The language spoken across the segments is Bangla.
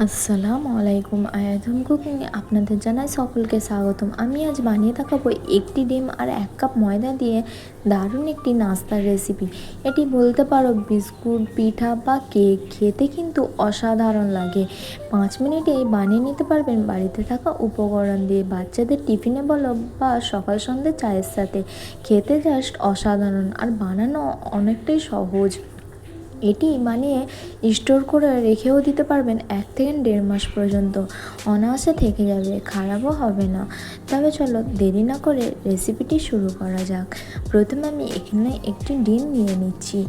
আসসালামু আলাইকুম। আয়াতুম কুকিংয়ে আপনাদের জানাই সকলকে স্বাগতম। আমি আজ বানিয়ে দেখাবো একটি ডিম আর 1 কাপ ময়দা দিয়ে দারুণ একটি নাস্তার রেসিপি। এটি বলতে পারো বিস্কুট, পিঠা বা কেক, খেতে কিন্তু অসাধারণ লাগে। 5 মিনিটেই বানিয়ে নিতে পারবেন বাড়িতে থাকা উপকরণ দিয়ে। বাচ্চাদের টিফিনে বলো বা সকাল সন্ধ্যে চায়ের সাথে, খেতে জাস্ট অসাধারণ আর বানানো অনেকটাই সহজ। এটি বানিয়ে স্টোর করে রেখেও দিতে পারবেন 1 থেকে 1.5 মাস পর্যন্ত, অনায়াসে থেকে যাবে, খারাপও হবে না। তবে চলো দেরি না করে রেসিপিটি শুরু করা যাক। প্রথমে আমি এখানে একটি ডিম নিয়ে নিচ্ছি।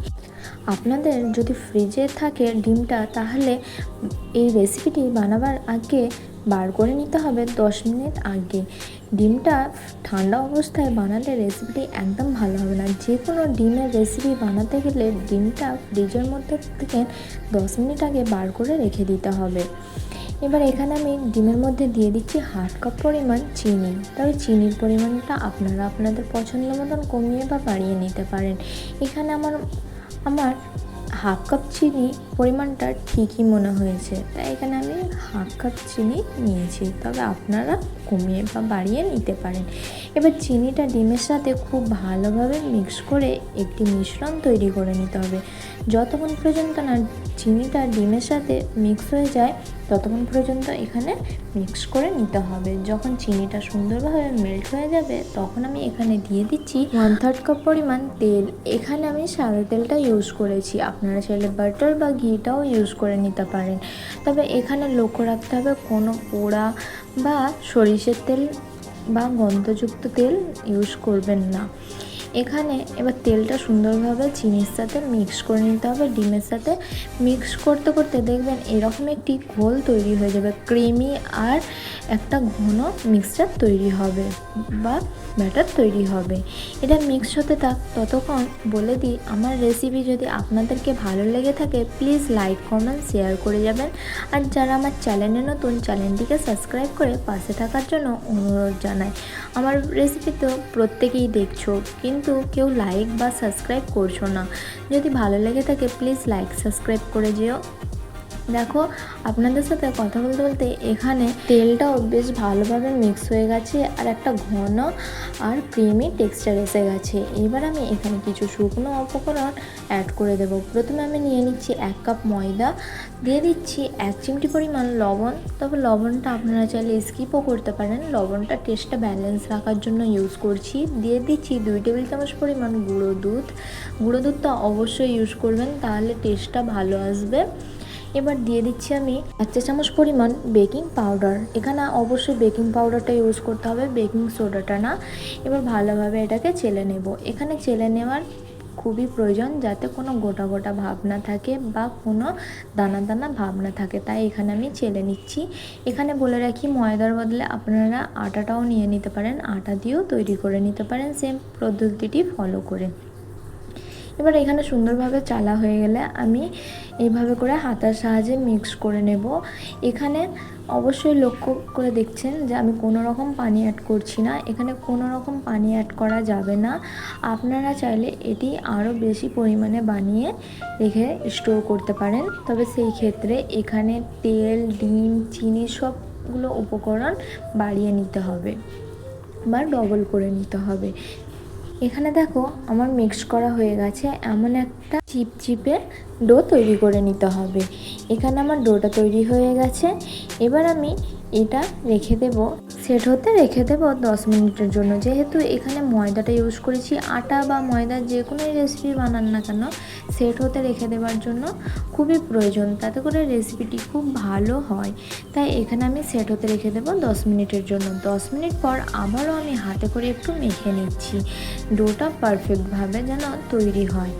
আপনাদের যদি ফ্রিজে থাকে ডিমটা, তাহলে এই রেসিপিটি বানাবার আগে বার করে নিতে হবে 10 মিনিট আগে। ডিমটা ঠান্ডা অবস্থায় বানালে রেসিপিটি একদম ভালো হবে না। যে কোনো ডিমের রেসিপি বানাতে গেলে ডিমটা ফ্রিজের মধ্যে থেকে 10 মিনিট আগে বার করে রেখে দিতে হবে। এবার এখানে আমি ডিমের মধ্যে দিয়ে দিচ্ছি 1/2 কাপ পরিমাণ চিনি। তবে চিনির পরিমাণটা আপনারা আপনাদের পছন্দ মতন কমিয়ে বা বাড়িয়ে নিতে পারেন। এখানে আমার 1/2 কাপ চিনি পরিমাণটা ঠিকই মনে হয়েছে, তাই এখানে আমি 1/2 কাপ চিনি নিয়েছি। তবে আপনারা কমিয়ে বা বাড়িয়ে নিতে পারেন। এবার চিনিটা ডিমের সাথে খুব ভালোভাবে মিক্স করে একটি মিশ্রণ তৈরি করে নিতে হবে। যতক্ষণ পর্যন্ত না চিনিটা ডিমের সাথে মিক্স হয়ে যায় ততক্ষণ পর্যন্ত এখানে মিক্স করে নিতে হবে। যখন চিনিটা সুন্দরভাবে মেল্ট হয়ে যাবে তখন আমি এখানে দিয়ে দিচ্ছি 1/3 কাপ পরিমাণ তেল। এখানে আমি সাদা তেলটা ইউজ করেছি, আপনারা চাইলে বাটার বা ঘিটাও ইউজ করে নিতে পারেন। তবে এখানে লক্ষ্য রাখতে হবে কোনো পোড়া বা সরিষার তেল বা গন্ধযুক্ত তেল ইউজ করবেন না। এখানে এবার তেলটা সুন্দরভাবে চিনির সাথে মিক্স করে নিতে হবে। ডিমের সাথে মিক্স করতে করতে দেখবেন এরকম একটি ঘোল তৈরি হয়ে যাবে, ক্রিমি আর একটা ঘন মিক্সচার তৈরি হবে বা ব্যাটার তৈরি হবে। এটা মিক্স হতে থাক ততক্ষণ বলে দিই, আমার রেসিপি যদি আপনাদেরকে ভালো লেগে থাকে প্লিজ লাইক, কমেন্ট, শেয়ার করে যাবেন। আর যারা আমার চ্যানেলে নতুন, চ্যানেলটিকে সাবস্ক্রাইব করে পাশে থাকার জন্য অনুরোধ জানাই। আমার রেসিপি তো প্রত্যেকেই দেখছো, কিন্তু কেউ লাইক বা সাবস্ক্রাইব করছো না। যদি ভালো লেগে থাকে প্লিজ লাইক, সাবস্ক্রাইব করে যেও। দেখো, আপনাদের সাথে কথা বলতে বলতে এখানে তেলটাও বেশ ভালোভাবে মিক্স হয়ে গেছে আর একটা ঘন আর ক্রিমি টেক্সচার এসে গেছে। এবার আমি এখানে কিছু শুকনো উপকরণ অ্যাড করে দেব। প্রথমে আমি নিয়ে নিচ্ছি 1 কাপ ময়দা, দিয়ে দিচ্ছি 1 চিমটি পরিমাণ লবণ। তবে লবণটা আপনারা চাইলে স্কিপও করতে পারেন, লবণটা টেস্টটা ব্যালেন্স রাখার জন্য ইউজ করছি। দিয়ে দিচ্ছি 2 টেবিল চামচ পরিমাণ গুঁড়ো দুধ। গুঁড়ো দুধটা অবশ্যই ইউজ করবেন, তাহলে টেস্টটা ভালো আসবে। এবার দিয়ে দিচ্ছি আমি 1 চা চামচ পরিমাণ বেকিং পাউডার। এখানে অবশ্যই বেকিং পাউডারটা ইউজ করতে হবে, বেকিং সোডাটা না। এবার ভালোভাবে এটাকে চেলে নেব। এখানে চেলে নেওয়ার খুবই প্রয়োজন, যাতে কোনো গোটা গোটা ভাব না থাকে বা কোনো দানা দানা ভাব না থাকে, তাই এখানে আমি চেলে নিচ্ছি। এখানে বলে রাখি, ময়দার বদলে আপনারা আটাটাও নিয়ে নিতে পারেন, আটা দিয়েও তৈরি করে নিতে পারেন সেম পদ্ধতিটি ফলো করে। এবার এখানে সুন্দরভাবে চালা হয়ে গেলে আমি এইভাবে করে হাতার সাহায্যে মিক্স করে নেব। এখানে অবশ্যই লক্ষ্য করে দেখছেন যে আমি কোনো রকম পানি অ্যাড করছি না, এখানে কোনো রকম পানি অ্যাড করা যাবে না। আপনারা চাইলে এটি আরও বেশি পরিমাণে বানিয়ে রেখে স্টোর করতে পারেন, তবে সেই ক্ষেত্রে এখানে তেল, ডিম, চিনি সবগুলো উপকরণ বাড়িয়ে নিতে হবে বা ডবল করে নিতে হবে। এখানে দেখো আমার মিক্স করা হয়ে গেছে, এমন একটা চিপচিপে ডো তৈরি করে নিতে হবে। এখানে আমার ডোটা তৈরি হয়ে গেছে। এবার আমি এটা রেখে দেব, সেট হতে রেখে দেব 10 মিনিটের জন্য। যেহেতু এখানে ময়দাটা ইউজ করেছি, আটা বা ময়দা যে কোনো রেসিপি বানান না কেন সেট হতে রেখে দেওয়ার জন্য খুবই প্রয়োজন, তাতে করে রেসিপিটি খুব ভালো হয়। তাই এখানে আমি সেট হতে রেখে দেব 10 মিনিটের জন্য। 10 মিনিট পর আবারও আমি হাতে করে একটু মেখে নিচ্ছি, ডোটা পারফেক্টভাবে যেন তৈরি হয়।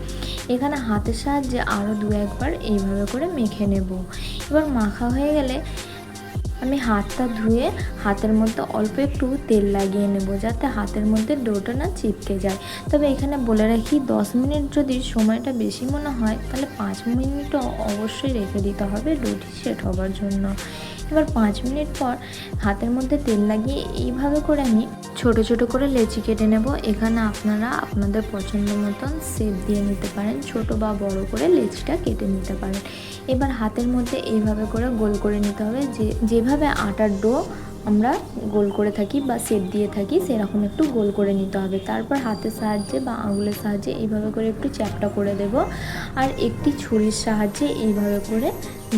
এখানে হাতের সাহায্যে আরও 2-1 বার এইভাবে করে মেখে নেব। এবার মাখা হয়ে গেলে আমি হাতটা ধুয়ে হাতের মধ্যে অল্প একটু তেল লাগিয়ে নেব, যাতে হাতের মধ্যে ডোটা না চিপকে যায়। তবে এখানে বলে রাখি, 10 মিনিট যদি সময়টা বেশি মনে হয় তাহলে 5 মিনিটও অবশ্যই রেখে দিতে হবে ডোটি সেট হবার জন্য। এবার 5 মিনিট পর হাতের মধ্যে তেল লাগিয়ে এইভাবে করে আমি ছোট ছোট করে লেচি কেটে নেব। এখানে আপনারা আপনাদের পছন্দ মতন শেপ দিয়ে নিতে পারেন, ছোট বা বড় করে লেচিটা কেটে নিতে পারেন। এবার হাতের মধ্যে এইভাবে করে গোল করে নিতে হবে, যেভাবে আটার ডো আমরা গোল করে থাকি বা শেপ দিয়ে থাকি সেরকম একটু গোল করে নিতে হবে। তারপর হাতের সাহায্যে বা আঙুলের সাহায্যে এইভাবে করে একটু চ্যাপটা করে দেব, আর একটি ছুরির সাহায্যে এইভাবে করে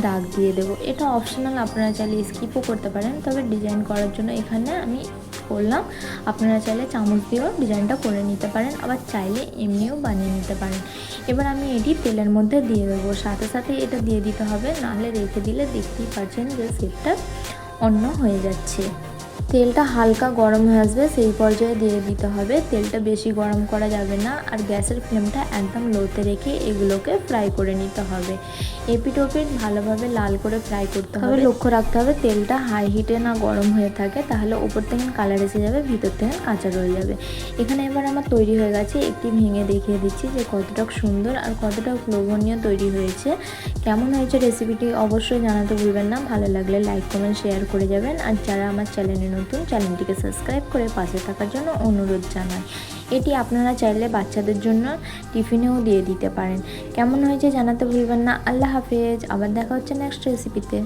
দাগ দিয়ে দেব। এটা অপশনাল, আপনারা চাইলে স্কিপও করতে পারেন, তবে ডিজাইন করার জন্য এখানে আমি করলাম। আপনারা চাইলে চামচ দিয়েও ডিজাইনটা করে নিতে পারেন, আবার চাইলে এমনিও বানিয়ে নিতে পারেন। এবার আমি এটি তেলের মধ্যে দিয়ে দেবো, সাথে সাথে এটা দিয়ে দিতে হবে, নাহলে রেখে দিলে দেখতেই পাচ্ছেন যে শেপটা অন্য হয়ে যাচ্ছে। তেলটা হালকা গরম হয়ে আসবে, সেই পর্যায়ে দিয়ে দিতে হবে। তেলটা বেশি গরম করা যাবে না, আর গ্যাসের ফ্লেমটা একদম লোতে রেখে এগুলোকে ফ্রাই করে নিতে হবে। এপিট ওপিট ভালোভাবে লাল করে ফ্রাই করতে হবে। লক্ষ্য রাখতে হবে তেলটা হাই হিটে না গরম হয়ে থাকে, তাহলে উপর থেকে কালার এসে যাবে, ভিতর থেকে কাঁচা রয়ে যাবে। এখানে এবার আমার তৈরি হয়ে গেছে, একটি ভেঙে দেখিয়ে দিচ্ছি যে কতটা সুন্দর আর কতটা লোভনীয় তৈরি হয়েছে। কেমন হয়েছে রেসিপিটি অবশ্যই জানাতে ভুলবেন না। ভালো লাগলে লাইক কমেন্ট শেয়ার করে যাবেন, আর যারা আমার চ্যানেলে নতুন চ্যানেলটিকে সাবস্ক্রাইব করে পাশে থাকার জন্য অনুরোধ জানাই। এটি আপনারা চাইলে বাচ্চাদের জন্য টিফিনেও দিয়ে দিতে পারেন। কেমন হয়েছে জানাতে ভুলবেন না। আল্লাহ হাফেজ, আবার দেখা হচ্ছে নেক্সট রেসিপিতে।